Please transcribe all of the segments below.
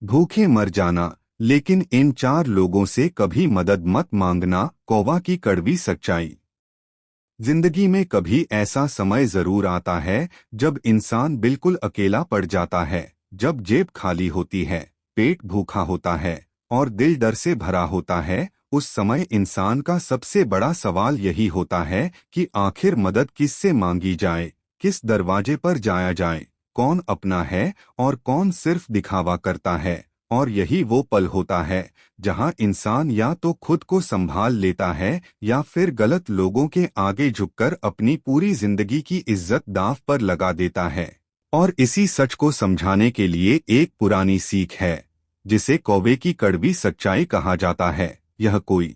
भूखे मर जाना, लेकिन इन 4 लोगों से कभी मदद मत मांगना। कौवा की कड़वी सच्चाई। जिंदगी में कभी ऐसा समय जरूर आता है जब इंसान बिल्कुल अकेला पड़ जाता है, जब जेब खाली होती है, पेट भूखा होता है और दिल डर से भरा होता है। उस समय इंसान का सबसे बड़ा सवाल यही होता है कि आखिर मदद किससे मांगी जाए, किस दरवाजे पर जाया जाए, कौन अपना है और कौन सिर्फ दिखावा करता है। और यही वो पल होता है जहां इंसान या तो खुद को संभाल लेता है या फिर गलत लोगों के आगे झुककर अपनी पूरी जिंदगी की इज्जत दांव पर लगा देता है। और इसी सच को समझाने के लिए एक पुरानी सीख है जिसे कौवे की कड़वी सच्चाई कहा जाता है। यह कोई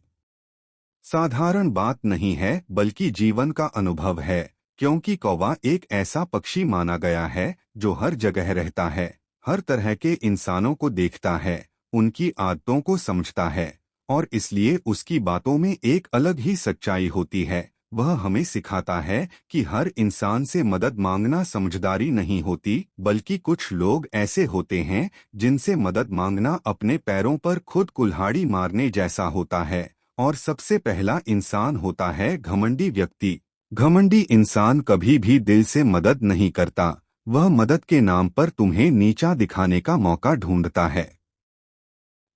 साधारण बात नहीं है बल्कि जीवन का अनुभव है, क्योंकि कौवा एक ऐसा पक्षी माना गया है जो हर जगह रहता है, हर तरह के इंसानों को देखता है, उनकी आदतों को समझता है और इसलिए उसकी बातों में एक अलग ही सच्चाई होती है। वह हमें सिखाता है कि हर इंसान से मदद मांगना समझदारी नहीं होती, बल्कि कुछ लोग ऐसे होते हैं जिनसे मदद मांगना अपने पैरों पर खुद कुल्हाड़ी मारने जैसा होता है। और सबसे पहला इंसान होता है घमंडी व्यक्ति। घमंडी इंसान कभी भी दिल से मदद नहीं करता, वह मदद के नाम पर तुम्हें नीचा दिखाने का मौका ढूंढता है।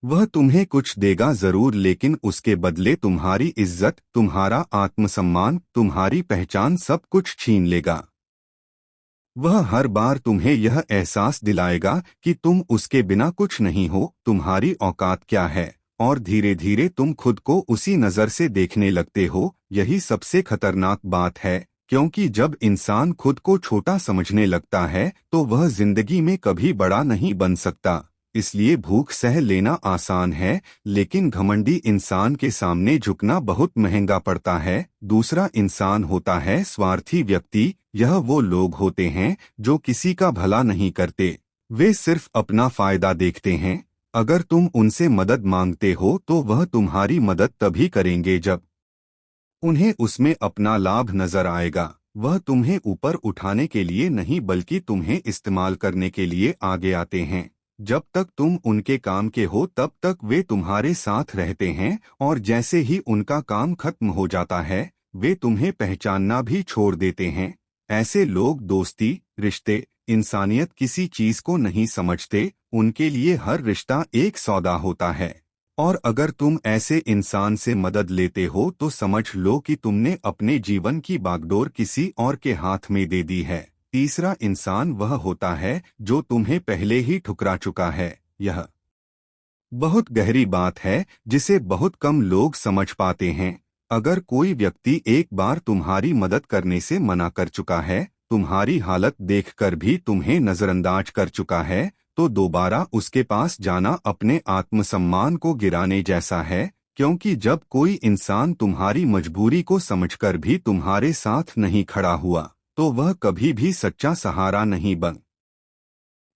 वह तुम्हें कुछ देगा जरूर, लेकिन उसके बदले तुम्हारी इज्जत, तुम्हारा आत्मसम्मान, तुम्हारी पहचान सब कुछ छीन लेगा। वह हर बार तुम्हें यह एहसास दिलाएगा कि तुम उसके बिना कुछ नहीं हो, तुम्हारी औकात क्या है, और धीरे धीरे तुम खुद को उसी नज़र से देखने लगते हो। यही सबसे खतरनाक बात है, क्योंकि जब इंसान खुद को छोटा समझने लगता है तो वह जिंदगी में कभी बड़ा नहीं बन सकता। इसलिए भूख सह लेना आसान है, लेकिन घमंडी इंसान के सामने झुकना बहुत महंगा पड़ता है। दूसरा इंसान होता है स्वार्थी व्यक्ति। यह वो लोग होते हैं जो किसी का भला नहीं करते, वे सिर्फ अपना फायदा देखते हैं। अगर तुम उनसे मदद मांगते हो तो वह तुम्हारी मदद तभी करेंगे जब उन्हें उसमें अपना लाभ नजर आएगा। वह तुम्हें ऊपर उठाने के लिए नहीं बल्कि तुम्हें इस्तेमाल करने के लिए आगे आते हैं। जब तक तुम उनके काम के हो तब तक वे तुम्हारे साथ रहते हैं, और जैसे ही उनका काम खत्म हो जाता है वे तुम्हें पहचानना भी छोड़ देते हैं। ऐसे लोग दोस्ती, रिश्ते, इंसानियत किसी चीज को नहीं समझते। उनके लिए हर रिश्ता एक सौदा होता है। और अगर तुम ऐसे इंसान से मदद लेते हो तो समझ लो कि तुमने अपने जीवन की बागडोर किसी और के हाथ में दे दी है। तीसरा इंसान वह होता है जो तुम्हें पहले ही ठुकरा चुका है। यह बहुत गहरी बात है जिसे बहुत कम लोग समझ पाते हैं। अगर कोई व्यक्ति एक बार तुम्हारी मदद करने से मना कर चुका है, तुम्हारी हालत देखकर भी तुम्हें नजरअंदाज कर चुका है, तो दोबारा उसके पास जाना अपने आत्मसम्मान को गिराने जैसा है। क्योंकि जब कोई इंसान तुम्हारी मजबूरी को समझकर भी तुम्हारे साथ नहीं खड़ा हुआ तो वह कभी भी सच्चा सहारा नहीं बन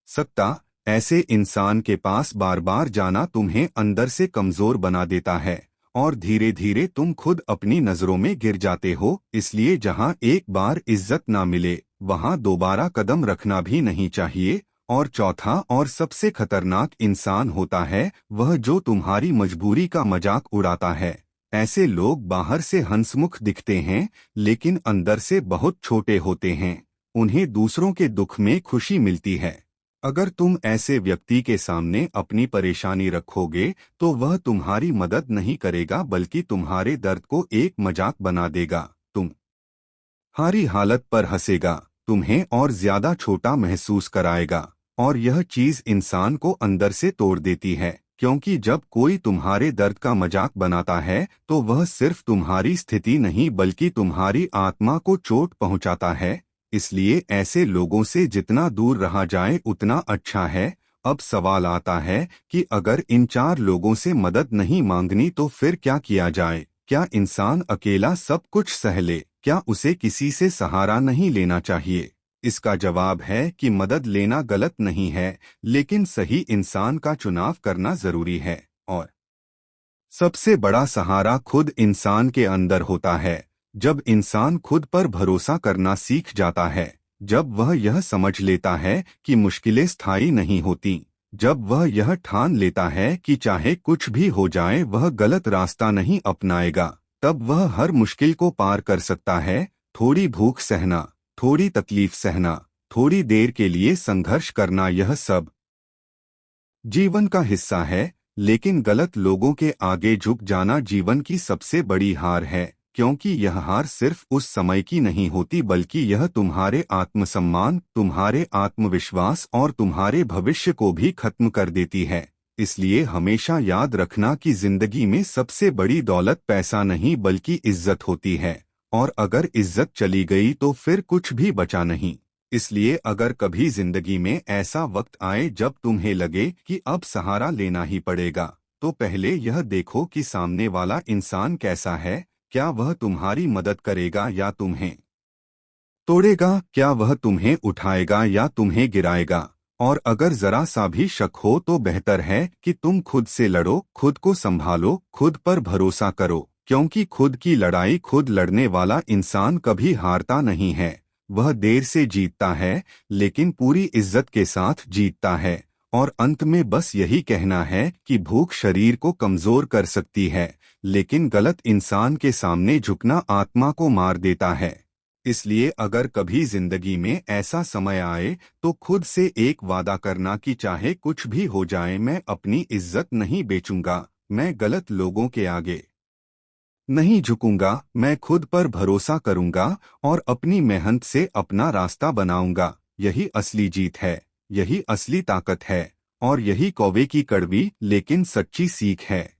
सकता। ऐसे इंसान के पास बार बार जाना तुम्हें अंदर से कमजोर बना देता है और धीरे धीरे तुम खुद अपनी नजरों में गिर जाते हो। इसलिए जहां एक बार इज्जत ना मिले वहां दोबारा कदम रखना भी नहीं चाहिए। और चौथा और सबसे खतरनाक इंसान होता है वह जो तुम्हारी मजबूरी का मजाक उड़ाता है। ऐसे लोग बाहर से हंसमुख दिखते हैं लेकिन अंदर से बहुत छोटे होते हैं। उन्हें दूसरों के दुख में खुशी मिलती है। अगर तुम ऐसे व्यक्ति के सामने अपनी परेशानी रखोगे तो वह तुम्हारी मदद नहीं करेगा बल्कि तुम्हारे दर्द को एक मजाक बना देगा। तुम्हारी हालत पर हंसेगा, तुम्हें और ज्यादा छोटा महसूस कराएगा। और यह चीज इंसान को अंदर से तोड़ देती है, क्योंकि जब कोई तुम्हारे दर्द का मजाक बनाता है तो वह सिर्फ तुम्हारी स्थिति नहीं बल्कि तुम्हारी आत्मा को चोट पहुंचाता है। इसलिए ऐसे लोगों से जितना दूर रहा जाए उतना अच्छा है। अब सवाल आता है कि अगर इन 4 लोगों से मदद नहीं मांगनी तो फिर क्या किया जाए? क्या इंसान अकेला सब कुछ सह ले? क्या उसे किसी से सहारा नहीं लेना चाहिए? इसका जवाब है कि मदद लेना गलत नहीं है, लेकिन सही इंसान का चुनाव करना जरूरी है। और सबसे बड़ा सहारा खुद इंसान के अंदर होता है। जब इंसान खुद पर भरोसा करना सीख जाता है, जब वह यह समझ लेता है कि मुश्किलें स्थायी नहीं होती, जब वह यह ठान लेता है कि चाहे कुछ भी हो जाए वह गलत रास्ता नहीं अपनाएगा, तब वह हर मुश्किल को पार कर सकता है। थोड़ी भूख सहना, थोड़ी तकलीफ सहना, थोड़ी देर के लिए संघर्ष करना, यह सब जीवन का हिस्सा है। लेकिन गलत लोगों के आगे झुक जाना जीवन की सबसे बड़ी हार है, क्योंकि यह हार सिर्फ उस समय की नहीं होती, बल्कि यह तुम्हारे आत्मसम्मान, तुम्हारे आत्मविश्वास और तुम्हारे भविष्य को भी खत्म कर देती है। इसलिए हमेशा याद रखना कि जिंदगी में सबसे बड़ी दौलत पैसा नहीं बल्कि इज्जत होती है, और अगर इज्जत चली गई तो फिर कुछ भी बचा नहीं। इसलिए अगर कभी जिंदगी में ऐसा वक्त आए जब तुम्हें लगे कि अब सहारा लेना ही पड़ेगा, तो पहले यह देखो कि सामने वाला इंसान कैसा है। क्या वह तुम्हारी मदद करेगा या तुम्हें तोड़ेगा? क्या वह तुम्हें उठाएगा या तुम्हें गिराएगा? और अगर जरा सा भी शक हो तो बेहतर है कि तुम खुद से लड़ो, खुद को संभालो, खुद पर भरोसा करो, क्योंकि खुद की लड़ाई खुद लड़ने वाला इंसान कभी हारता नहीं है। वह देर से जीतता है, लेकिन पूरी इज्जत के साथ जीतता है। और अंत में बस यही कहना है कि भूख शरीर को कमजोर कर सकती है, लेकिन गलत इंसान के सामने झुकना आत्मा को मार देता है। इसलिए अगर कभी जिंदगी में ऐसा समय आए तो खुद से एक वादा करना कि चाहे कुछ भी हो जाए मैं अपनी इज्जत नहीं बेचूंगा, मैं गलत लोगों के आगे नहीं झुकूंगा, मैं खुद पर भरोसा करूंगा और अपनी मेहनत से अपना रास्ता बनाऊंगा। यही असली जीत है, यही असली ताकत है, और यही कौवे की कड़वी लेकिन सच्ची सीख है।